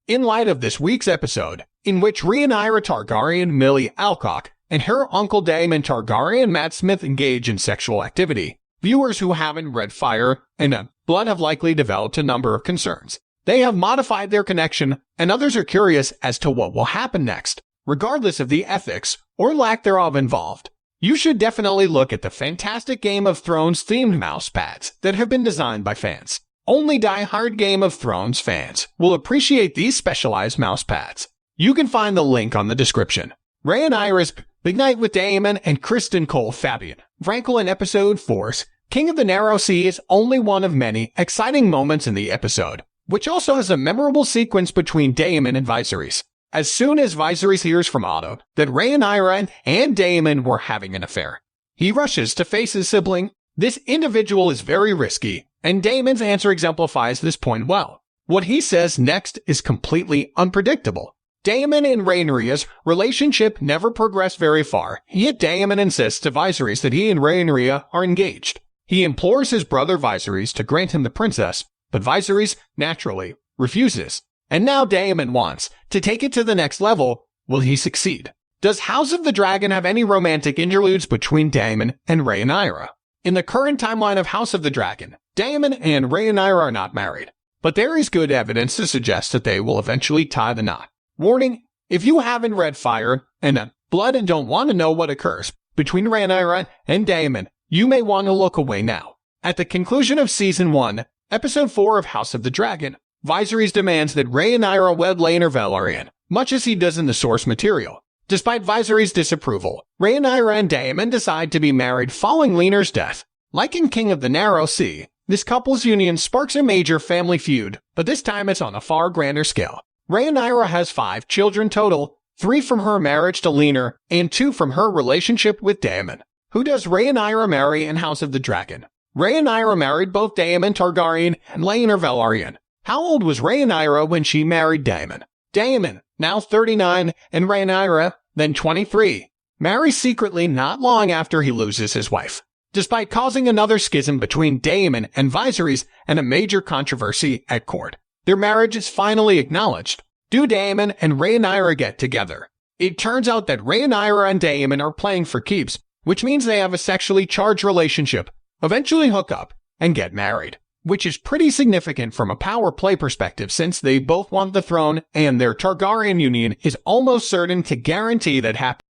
In light of this week's episode, in which Rhaenyra Targaryen Millie Alcock and her uncle Daemon Targaryen Matt Smith engage in sexual activity, viewers who haven't read Fire and Blood have likely developed a number of concerns. They have modified their connection, and others are curious as to what will happen next, regardless of the ethics or lack thereof involved. You should definitely look at the fantastic Game of Thrones themed mouse pads that have been designed by fans. Only die-hard Game of Thrones fans will appreciate these specialized mouse pads. You can find the link on the description. Rhaenyra's big night with Daemon and Kristen Cole Fabian Frankel in Episode 4's King of the Narrow Sea is only one of many exciting moments in the episode, which also has a memorable sequence between Daemon and Viserys. As soon as Viserys hears from Otto that Rhaenyra and Daemon were having an affair, he rushes to face his sibling. This individual is very risky, and Daemon's answer exemplifies this point well. What he says next is completely unpredictable. Daemon and Rhaenyra's relationship never progressed very far, yet Daemon insists to Viserys that he and Rhaenyra are engaged. He implores his brother Viserys to grant him the princess, but Viserys, naturally, refuses. And now Daemon wants to take it to the next level. Will he succeed? Does House of the Dragon have any romantic interludes between Daemon and Rhaenyra? In the current timeline of House of the Dragon, Daemon and Rhaenyra are not married, but there is good evidence to suggest that they will eventually tie the knot. Warning, if you haven't read Fire and Blood and don't want to know what occurs between Rhaenyra and Daemon, you may want to look away now. At the conclusion of Season 1, Episode 4 of House of the Dragon, Viserys demands that Rhaenyra wed Laenor Velaryon, much as he does in the source material. Despite Viserys' disapproval, Rhaenyra and Daemon decide to be married following Laenor's death. Like in King of the Narrow Sea, this couple's union sparks a major family feud, but this time it's on a far grander scale. Rhaenyra has 5 children total, 3 from her marriage to Laenor, and 2 from her relationship with Daemon. Who does Rhaenyra marry in House of the Dragon? Rhaenyra married both Daemon Targaryen and Laenor Velaryon. How old was Rhaenyra when she married Daemon? Daemon, now 39, and Rhaenyra, then 23, marry secretly not long after he loses his wife. Despite causing another schism between Daemon and Viserys and a major controversy at court, their marriage is finally acknowledged. Do Daemon and Rhaenyra get together? It turns out that Rhaenyra and Daemon are playing for keeps, which means they have a sexually charged relationship, eventually hook up, and get married, which is pretty significant from a power play perspective since they both want the throne and their Targaryen union is almost certain to guarantee that happens.